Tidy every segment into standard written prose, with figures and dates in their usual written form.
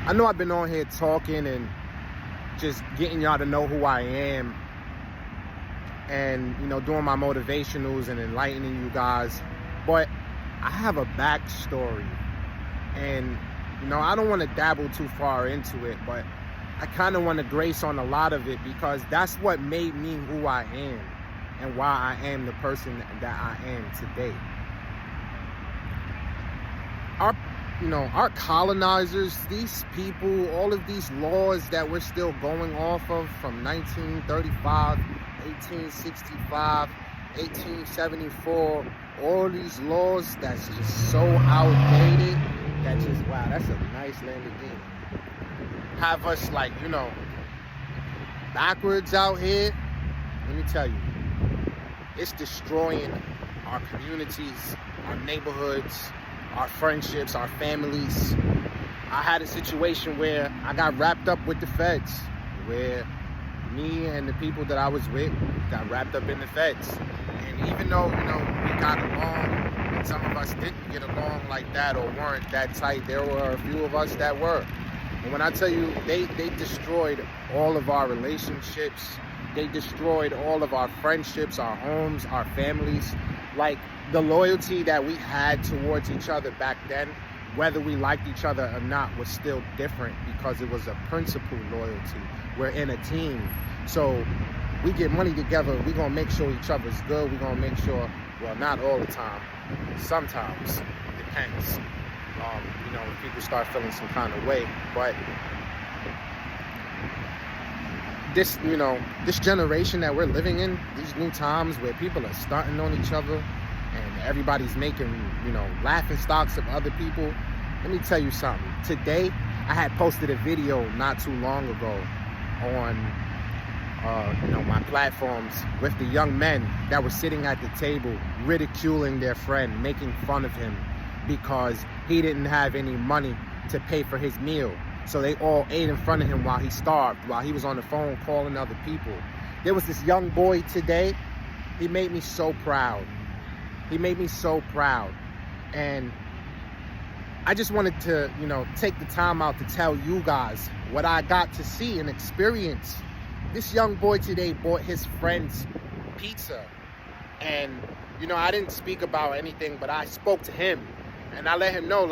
I know I've been on here talking and just getting y'all to know who I am and, doing my motivationals and enlightening you guys. But I have a backstory and, I don't want to dabble too far into it, but I kind of want to grace on a lot of it because that's what made me who I am and why I am the person that I am today. Our colonizers, these people, all of these laws that we're still going off of from 1935, 1865, 1874, all these laws that's just so outdated that just, wow, that's a nice Lamborghini. Have us backwards out here. Let me tell you, it's destroying our communities, our neighborhoods, our friendships, our families. I had a situation where I got wrapped up with the feds, where me and the people that I was with got wrapped up in the feds. And even though, we got along, and some of us didn't get along like that or weren't that tight, there were a few of us that were. And when I tell you, they destroyed all of our relationships. They destroyed all of our friendships, our homes, our families. Like, the loyalty that we had towards each other back then, whether we liked each other or not, was still different because it was a principle loyalty. We're in a team. So we get money together. We're going to make sure each other's good. We're going to make sure, well, not all the time. Sometimes. It depends. When people start feeling some kind of way. But this generation that we're living in, these new times where people are starting on each other and everybody's making, laughing stocks of other people. Let me tell you something. Today, I had posted a video not too long ago on, my platforms with the young men that were sitting at the table, ridiculing their friend, making fun of him because he didn't have any money to pay for his meal. So they all ate in front of him while he starved, while he was on the phone calling other people. There was this young boy today. He made me so proud. He made me so proud. And I just wanted to, take the time out to tell you guys what I got to see and experience. This young boy today bought his friend's pizza. And, I didn't speak about anything, but I spoke to him. And I let him know,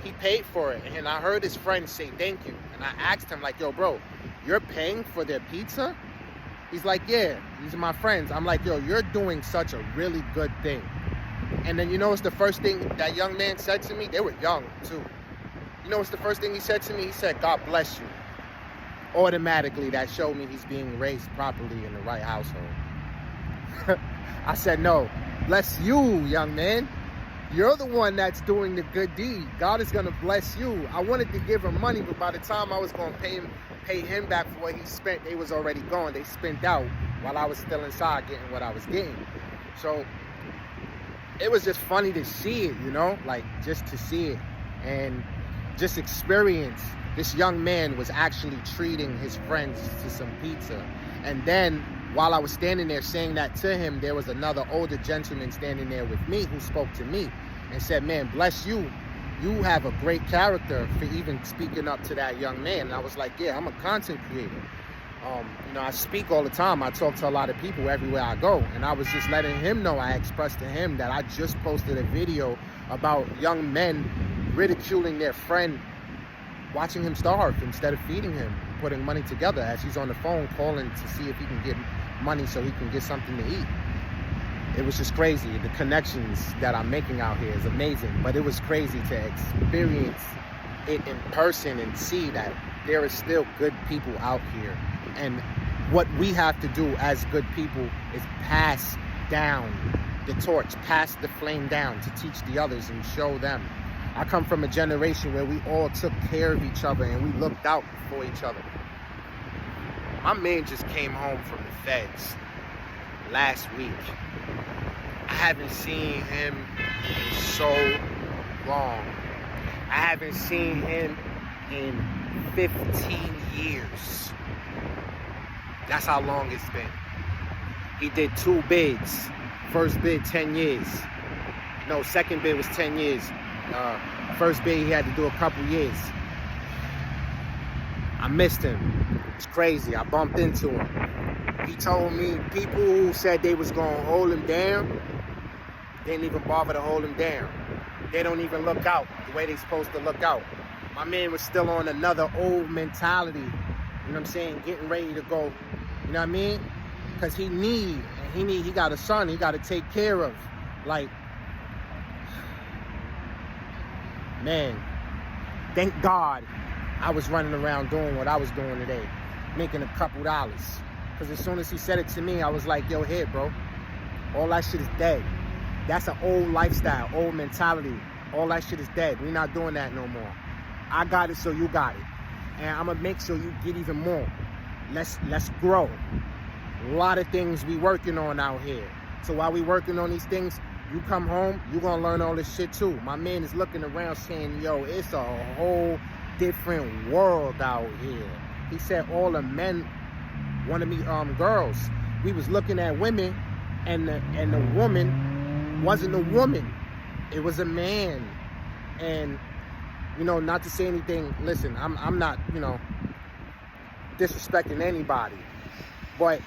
he paid for it. And I heard his friend say thank you. And I asked him, bro, you're paying for their pizza? He's like, yeah, these are my friends. I'm like, you're doing such a really good thing. And then it's the first thing that young man said to me? They were young, too. What's the first thing he said to me? He said, God bless you. Automatically, that showed me he's being raised properly in the right household. I said, no, bless you, young man. You're the one that's doing the good deed. God is going to bless you. I wanted to give him money, but by the time I was going to pay him back for what he spent, they was already gone. They spent out while I was still inside getting what I was getting. So it was just funny to see it, just to see it and just experience. This young man was actually treating his friends to some pizza. And then while I was standing there saying that to him, there was another older gentleman standing there with me who spoke to me and said, man, bless you. You have a great character for even speaking up to that young man. And I was like, yeah, I'm a content creator. I speak all the time. I talk to a lot of people everywhere I go. And I was just letting him know, I expressed to him that I just posted a video about young men ridiculing their friend, watching him starve instead of feeding him, putting money together as he's on the phone calling to see if he can get money so he can get something to eat. It was just crazy. The connections that I'm making out here is amazing, but it was crazy to experience it in person and see that there is still good people out here. And what we have to do as good people is pass down the torch, pass the flame down to teach the others and show them. I come from a generation where we all took care of each other and we looked out for each other. My man just came home from the feds last week. I haven't seen him in so long. I haven't seen him in 15 years. That's how long it's been. He did 2 bids. First bid, 10 years. No, second bid was 10 years. First bid, he had to do a couple years. I missed him. It's crazy. I bumped into him. He told me people who said they was going to hold him down didn't even bother to hold him down. They don't even look out the way they supposed to look out. My man was still on another old mentality, you know what I'm saying, getting ready to go, you know what I mean? Because he got a son he got to take care of. Like, man, thank God I was running around doing what I was doing today, making a couple dollars. Because as soon as he said it to me, I was like, yo, here, bro, all that shit is dead. That's an old lifestyle, old mentality. All that shit is dead. We're not doing that no more. I got it, so you got it. And I'm gonna make sure you get even more. Let's grow. A lot of things we working on out here. So while we working on these things, you come home, you gonna learn all this shit too. My man is looking around saying, yo, it's a whole different world out here. He said all the men want to meet girls. We was looking at women, and the woman wasn't a woman, it was a man. And you know, not to say anything, listen, I'm not, you know, disrespecting anybody, but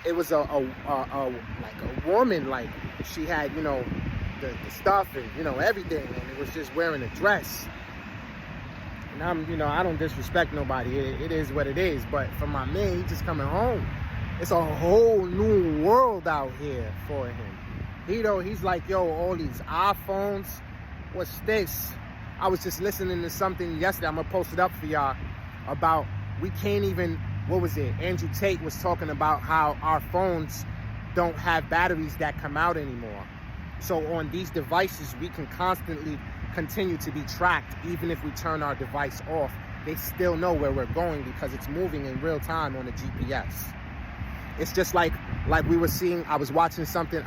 it was like a woman, like she had, you know, the stuff and, you know, everything, and it was just wearing a dress. And you know, I don't disrespect nobody, it is what it is, but for my man, he just coming home, it's a whole new world out here for him. He's like, yo, all these iPhones, what's this? I was just listening to something yesterday, I'm gonna post it up for y'all, about we can't even, what was it? Andrew Tate was talking about how our phones don't have batteries that come out anymore. So on these devices, we can constantly continue to be tracked. Even if we turn our device off, they still know where we're going because it's moving in real time on the GPS. It's just like we were seeing, I was watching something,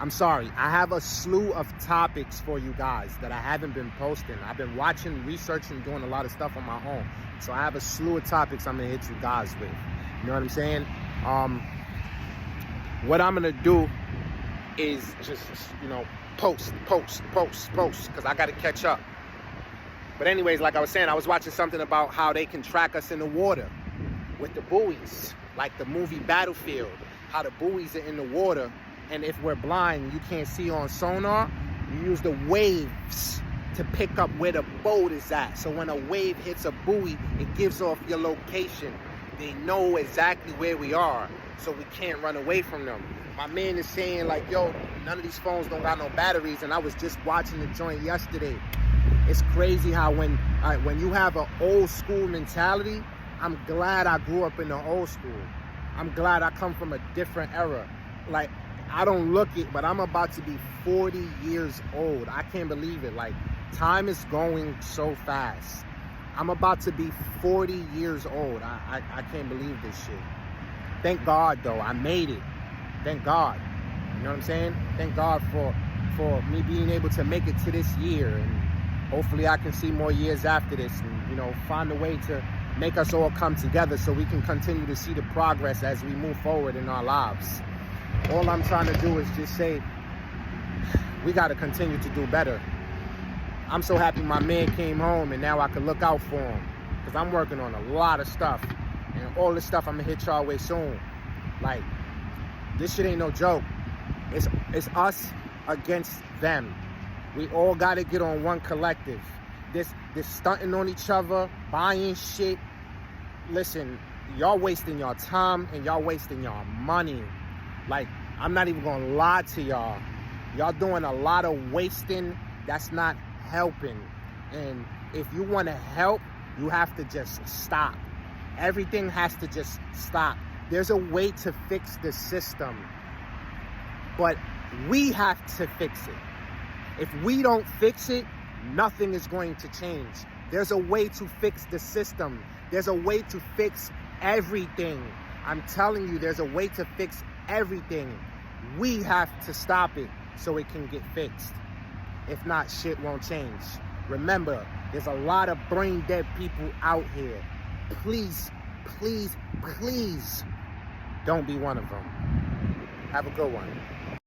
I'm sorry, I have a slew of topics for you guys that I haven't been posting. I've been watching, researching, doing a lot of stuff on my own. So I have a slew of topics I'm gonna hit you guys with. You know what I'm saying? What I'm gonna do is just, you know, post, because I gotta catch up. But anyways, like I was saying, I was watching something about how they can track us in the water with the buoys, like the movie Battlefield, how the buoys are in the water. And if we're blind, you can't see on sonar, you use the waves to pick up where the boat is at. So when a wave hits a buoy, it gives off your location. They know exactly where we are, so we can't run away from them. My man is saying like, yo, none of these phones don't got no batteries, and I was just watching the joint yesterday. It's crazy how when you have an old school mentality, I'm glad I grew up in the old school. I'm glad I come from a different era. Like, I don't look it, but I'm about to be 40 years old. I can't believe it. Like, time is going so fast. I'm about to be 40 years old. I can't believe this shit. Thank God, though. I made it. Thank God. You know what I'm saying? Thank God for me being able to make it to this year. And hopefully I can see more years after this and, you know, find a way to make us all come together so we can continue to see the progress as we move forward in our lives. All I'm trying to do is just say, we got to continue to do better. I'm so happy my man came home and now I can look out for him, because I'm working on a lot of stuff, and all this stuff I'm going to hit y'all way soon. Like, this shit ain't no joke. It's us against them. We all got to get on one collective. This stunting on each other, buying shit. Listen, y'all wasting your time and y'all wasting your money. Like, I'm not even gonna lie to y'all. Y'all doing a lot of wasting that's not helping. And if you want to help, you have to just stop. Everything has to just stop. There's a way to fix the system, but we have to fix it. If we don't fix it, nothing is going to change. There's a way to fix the system. There's a way to fix everything. I'm telling you, there's a way to fix everything. We have to stop it so it can get fixed. If not, shit won't change. Remember, there's a lot of brain dead people out here. Please, please, please don't be one of them. Have a good one.